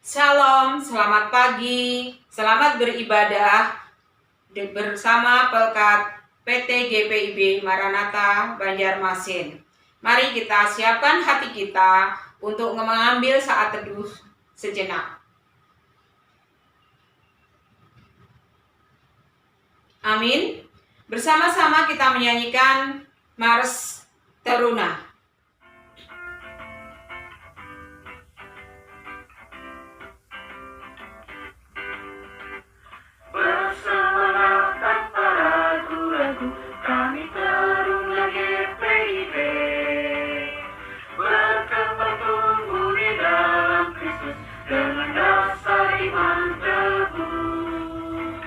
Shalom, selamat pagi, selamat beribadah bersama Pelkat PT GPIB Maranatha Banjarmasin. Mari kita siapkan hati kita untuk mengambil saat teduh sejenak. Amin. Bersama-sama kita menyanyikan Mars Teruna. Bersemangat tanpa ragu-ragu, kami teruna GPIB. Berkembang tumbuh di dalam Kristus dengan dasar iman teguh.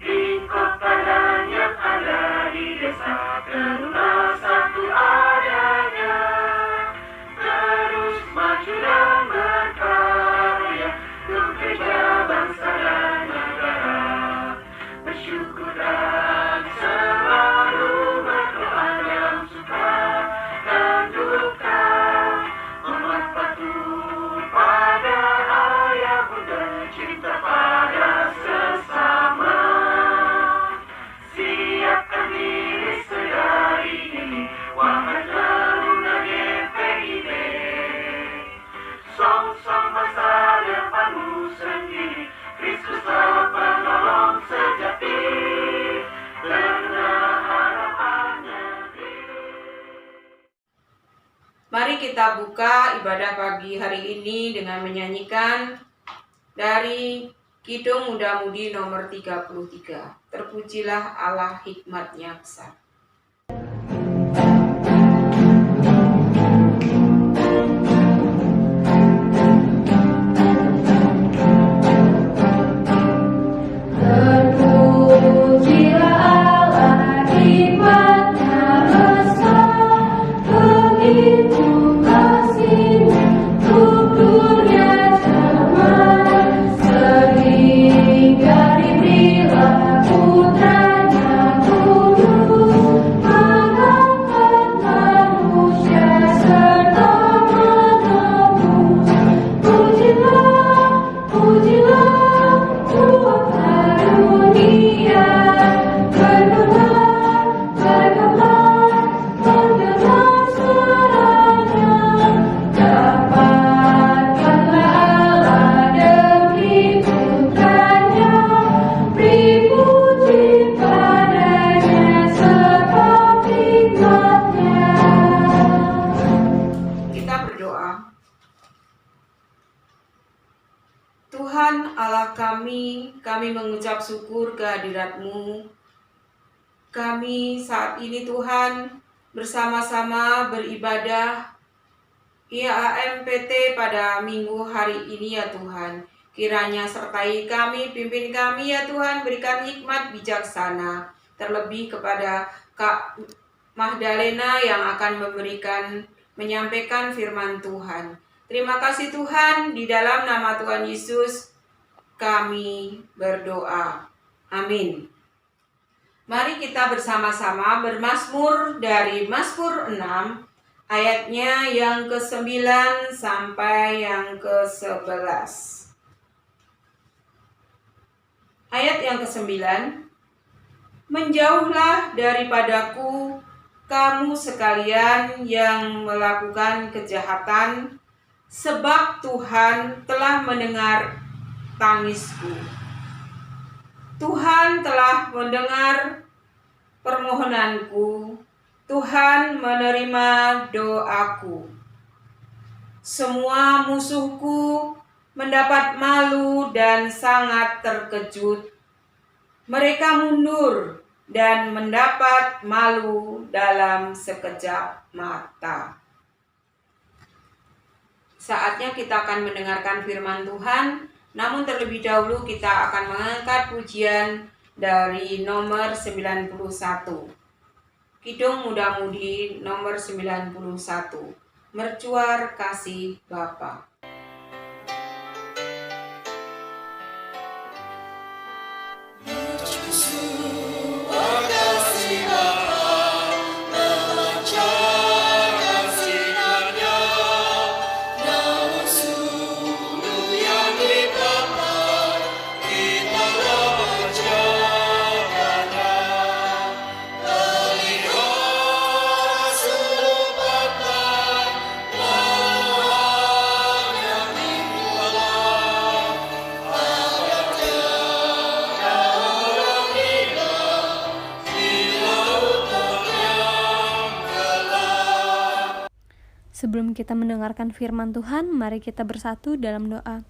Di kota dan yang ada di desa, teruna satu adanya. Terus maju dan berkarya untuk kerja bangsa dan negara. Bersyukur dan selalu berdoa dalam suka dan duka. Hormat patuh pada ayah bunda, cinta pada sesama. Siapkan diri sedari ini, wahai teruna GPIB. Song-song masa depanmu sendiri, Kristuslah penolong sejati, teruna harapan negeri. Mari kita buka ibadah pagi hari ini dengan menyanyikan dari Kidung Muda-Mudi nomor 33. Terpujilah Allah, hikmatnya besar. Tuhan Allah kami mengucap syukur kehadirat-Mu. Kami saat ini Tuhan bersama-sama beribadah IAMPT pada minggu hari ini ya Tuhan. Kiranya sertai kami, pimpin kami ya Tuhan, berikan hikmat bijaksana. Terlebih kepada Kak Magdalena yang akan menyampaikan firman Tuhan. Terima kasih Tuhan, di dalam nama Tuhan Yesus kami berdoa. Amin. Mari kita bersama-sama bermazmur dari Mazmur 6, ayatnya yang ke-9 sampai yang ke-11. Ayat yang ke-9, menjauhlah daripadaku kamu sekalian yang melakukan kejahatan, sebab Tuhan telah mendengar tangisku. Tuhan telah mendengar permohonanku. Tuhan menerima doaku. Semua musuhku mendapat malu dan sangat terkejut. Mereka mundur dan mendapat malu dalam sekejap mata. Saatnya kita akan mendengarkan firman Tuhan, namun terlebih dahulu kita akan mengangkat pujian dari nomor 91. Kidung Muda-Mudi nomor 91. Mercuar Kasih Bapa. Namun sungguh yang Sebelum kita mendengarkan firman Tuhan, mari kita bersatu dalam doa.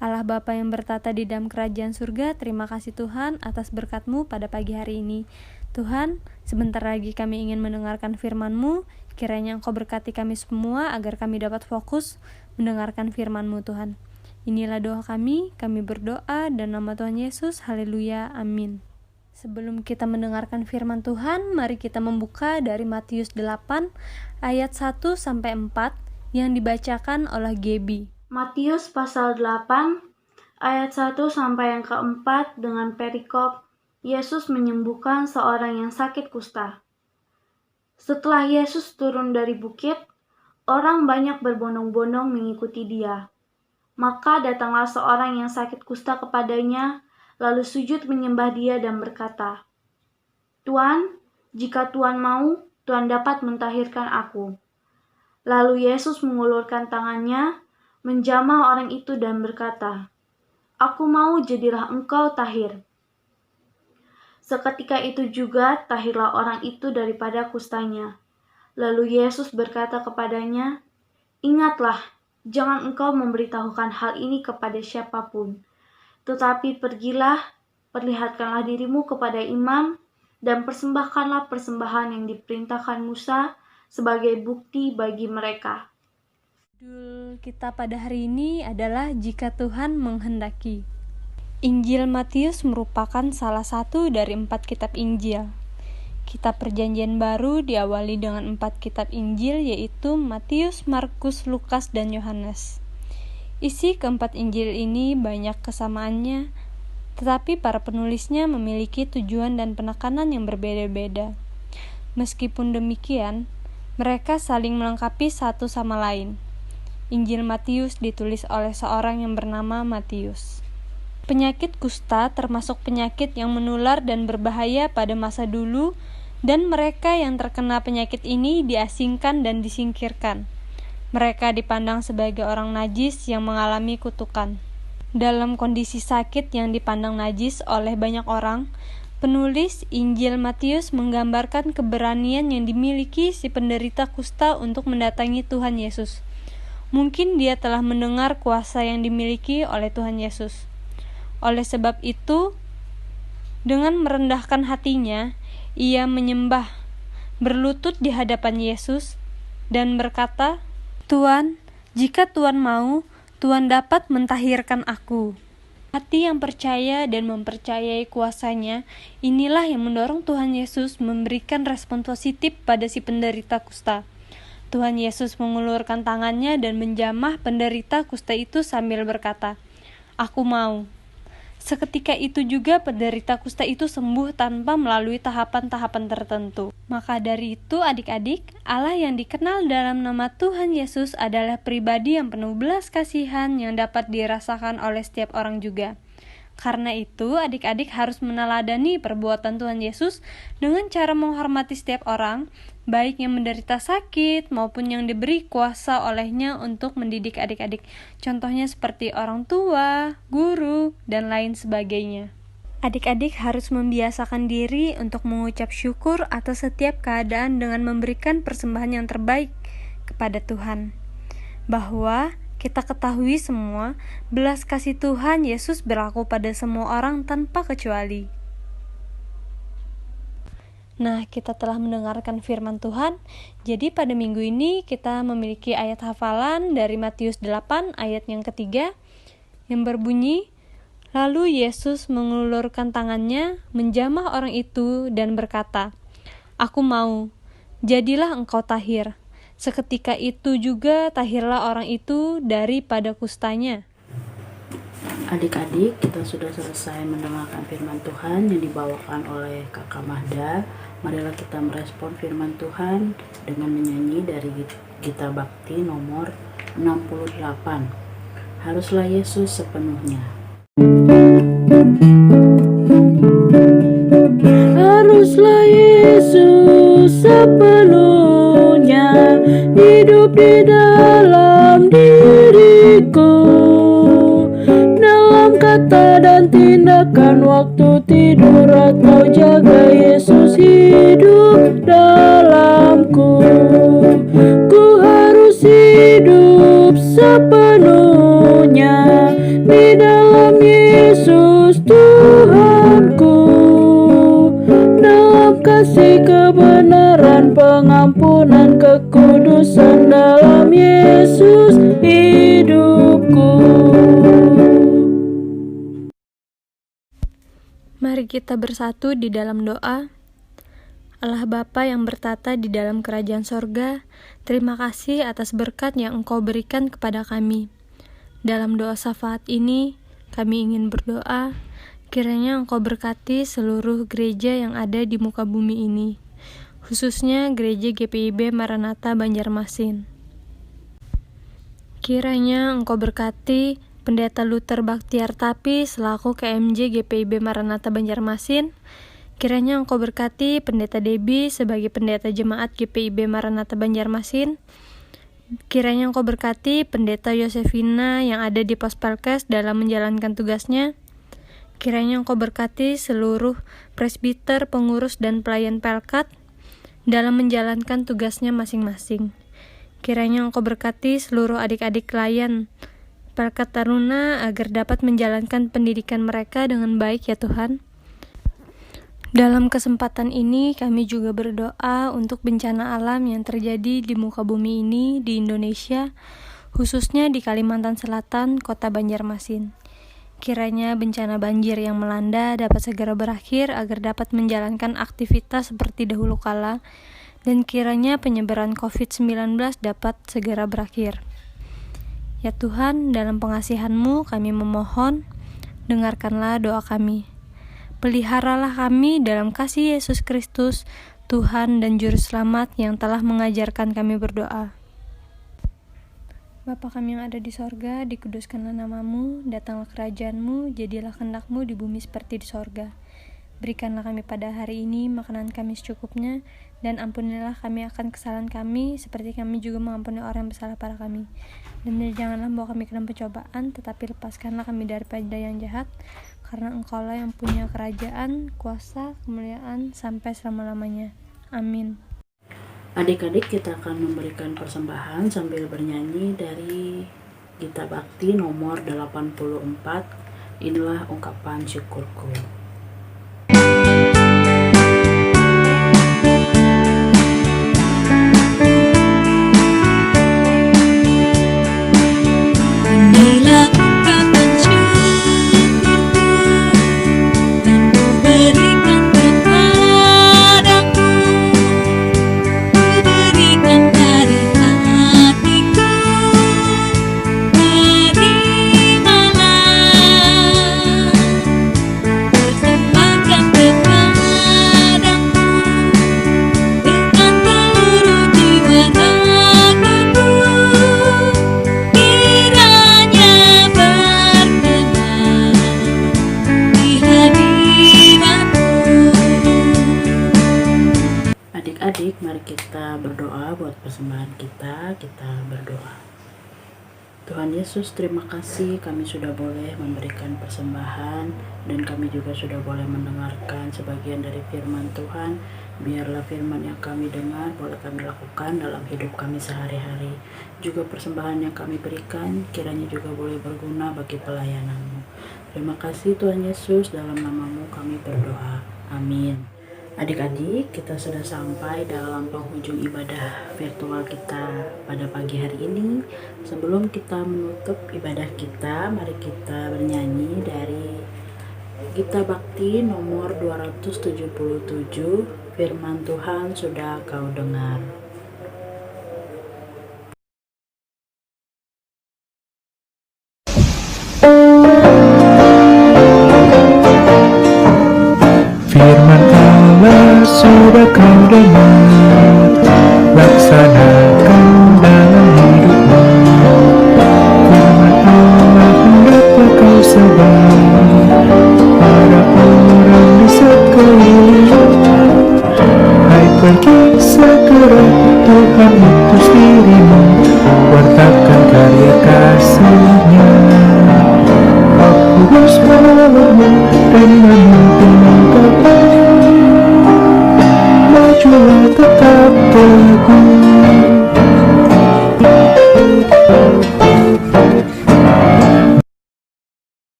Allah Bapa yang bertata di dalam kerajaan surga, terima kasih Tuhan atas berkat-Mu pada pagi hari ini. Tuhan, sebentar lagi kami ingin mendengarkan firman-Mu, kiranya Engkau berkati kami semua agar kami dapat fokus mendengarkan firman-Mu Tuhan. Inilah doa kami berdoa dan nama Tuhan Yesus, haleluya, amin. Sebelum kita mendengarkan firman Tuhan, mari kita membuka dari Matius 8 ayat 1-4 yang dibacakan oleh Gebi. Matius pasal 8 ayat 1 sampai yang keempat dengan perikop Yesus menyembuhkan seorang yang sakit kusta. Setelah Yesus turun dari bukit, orang banyak berbondong-bondong mengikuti Dia. Maka datanglah seorang yang sakit kusta kepadanya, lalu sujud menyembah Dia dan berkata, "Tuan, jika Tuan mau, Tuan dapat mentahirkan aku." Lalu Yesus mengulurkan tangannya, menjamah orang itu dan berkata, "Aku mau, jadilah engkau tahir." Seketika itu juga tahirlah orang itu daripada kustanya. Lalu Yesus berkata kepadanya, "Ingatlah, jangan engkau memberitahukan hal ini kepada siapapun. Tetapi pergilah, perlihatkanlah dirimu kepada imam, dan persembahkanlah persembahan yang diperintahkan Musa sebagai bukti bagi mereka." Judul kita pada hari ini adalah Jika Tuhan Menghendaki. Injil Matius merupakan salah satu dari 4 kitab Injil. Kitab Perjanjian Baru diawali dengan 4 kitab Injil, yaitu Matius, Markus, Lukas, dan Yohanes. Isi keempat Injil ini banyak kesamaannya, tetapi para penulisnya memiliki tujuan dan penekanan yang berbeda-beda. Meskipun demikian, mereka saling melengkapi satu sama lain. Injil Matius ditulis oleh seorang yang bernama Matius. Penyakit kusta termasuk penyakit yang menular dan berbahaya pada masa dulu, dan mereka yang terkena penyakit ini diasingkan dan disingkirkan. Mereka dipandang sebagai orang najis yang mengalami kutukan. Dalam kondisi sakit yang dipandang najis oleh banyak orang, penulis Injil Matius menggambarkan keberanian yang dimiliki si penderita kusta untuk mendatangi Tuhan Yesus. Mungkin dia telah mendengar kuasa yang dimiliki oleh Tuhan Yesus. Oleh sebab itu, dengan merendahkan hatinya, ia menyembah, berlutut di hadapan Yesus, dan berkata, "Tuan, jika Tuan mau, Tuan dapat mentahirkan aku." Hati yang percaya dan mempercayai kuasanya, inilah yang mendorong Tuhan Yesus memberikan respon positif pada si penderita kusta. Tuhan Yesus mengulurkan tangannya dan menjamah penderita kusta itu sambil berkata, "Aku mau." Seketika itu juga penderita kusta itu sembuh tanpa melalui tahapan-tahapan tertentu. Maka dari itu adik-adik, Allah yang dikenal dalam nama Tuhan Yesus adalah pribadi yang penuh belas kasihan yang dapat dirasakan oleh setiap orang juga. Karena itu adik-adik harus meneladani perbuatan Tuhan Yesus dengan cara menghormati setiap orang, baik yang menderita sakit maupun yang diberi kuasa olehnya untuk mendidik adik-adik. Contohnya seperti orang tua, guru, dan lain sebagainya. Adik-adik harus membiasakan diri untuk mengucap syukur atas setiap keadaan dengan memberikan persembahan yang terbaik kepada Tuhan. Bahwa kita ketahui semua, belas kasih Tuhan Yesus berlaku pada semua orang tanpa kecuali. Nah, kita telah mendengarkan firman Tuhan. Jadi pada minggu ini kita memiliki ayat hafalan dari Matius 8 ayat yang ketiga yang berbunyi, "Lalu Yesus mengulurkan tangannya, menjamah orang itu dan berkata, 'Aku mau, jadilah engkau tahir.' Seketika itu juga tahirlah orang itu daripada kustanya." Adik-adik, kita sudah selesai mendengarkan firman Tuhan yang dibawakan oleh Kakak Mahda. Marilah kita merespon firman Tuhan dengan menyanyi dari Gita Bakti nomor 68. Haruslah Yesus sepenuhnya. Haruslah Yesus sepenuhnya hidup di dalam diriku, dalam kata dan tindakan, waktu tidur atau jaga, Yesus hidup dalamku. Ku harus hidup sepenuhnya di dalam Yesus Tuhanku. Dalam kasih kebenaran, pengampunan, kekudusan, dalam Yesus hidupku. Mari kita bersatu di dalam doa. Allah Bapa yang bertata di dalam kerajaan sorga, terima kasih atas berkat yang Engkau berikan kepada kami. Dalam doa syafaat ini, kami ingin berdoa, kiranya Engkau berkati seluruh gereja yang ada di muka bumi ini, khususnya gereja GPIB Maranatha Banjarmasin. Kiranya Engkau berkati Pendeta Luther Baktiartapi selaku KMJ GPIB Maranatha Banjarmasin. Kiranya Engkau berkati Pendeta Debbie sebagai Pendeta Jemaat GPIB Maranatha Banjarmasin. Kiranya Engkau berkati Pendeta Yosefina yang ada di Pos Pelkes dalam menjalankan tugasnya. Kiranya Engkau berkati seluruh presbiter, pengurus, dan pelayan Pelkat dalam menjalankan tugasnya masing-masing. Kiranya Engkau berkati seluruh adik-adik klien Pelkat Taruna agar dapat menjalankan pendidikan mereka dengan baik ya Tuhan. Dalam kesempatan ini kami juga berdoa untuk bencana alam yang terjadi di muka bumi ini di Indonesia, khususnya di Kalimantan Selatan, Kota Banjarmasin. Kiranya bencana banjir yang melanda dapat segera berakhir agar dapat menjalankan aktivitas seperti dahulu kala, dan kiranya penyebaran COVID-19 dapat segera berakhir. Ya Tuhan, dalam pengasihan-Mu kami memohon, dengarkanlah doa kami. Peliharalah kami dalam kasih Yesus Kristus, Tuhan dan Juru Selamat yang telah mengajarkan kami berdoa. Bapa kami yang ada di sorga, dikuduskanlah nama-Mu, datanglah kerajaan-Mu, jadilah kehendak-Mu di bumi seperti di sorga. Berikanlah kami pada hari ini makanan kami secukupnya, dan ampunilah kami akan kesalahan kami, seperti kami juga mengampuni orang yang bersalah pada kami. Dan janganlah bawa kami ke dalam pencobaan, tetapi lepaskanlah kami daripada yang jahat, karena Engkaulah yang punya kerajaan, kuasa, kemuliaan, sampai selama-lamanya. Amin. Adik-adik, kita akan memberikan persembahan sambil bernyanyi dari Gita Bakti nomor 84. Inilah ungkapan syukurku. Adik-adik, mari kita berdoa buat persembahan kita. Kita berdoa. Tuhan Yesus, terima kasih kami sudah boleh memberikan persembahan, dan kami juga sudah boleh mendengarkan sebagian dari firman Tuhan. Biarlah firman yang kami dengar boleh kami lakukan dalam hidup kami sehari-hari. Juga persembahan yang kami berikan kiranya juga boleh berguna bagi pelayanan-Mu. Terima kasih Tuhan Yesus, dalam nama-Mu kami berdoa. Amin. Adik-adik, kita sudah sampai dalam penghujung ibadah virtual kita pada pagi hari ini. Sebelum kita menutup ibadah kita, mari kita bernyanyi dari Gita Bakti nomor 277, Firman Tuhan sudah kau dengar.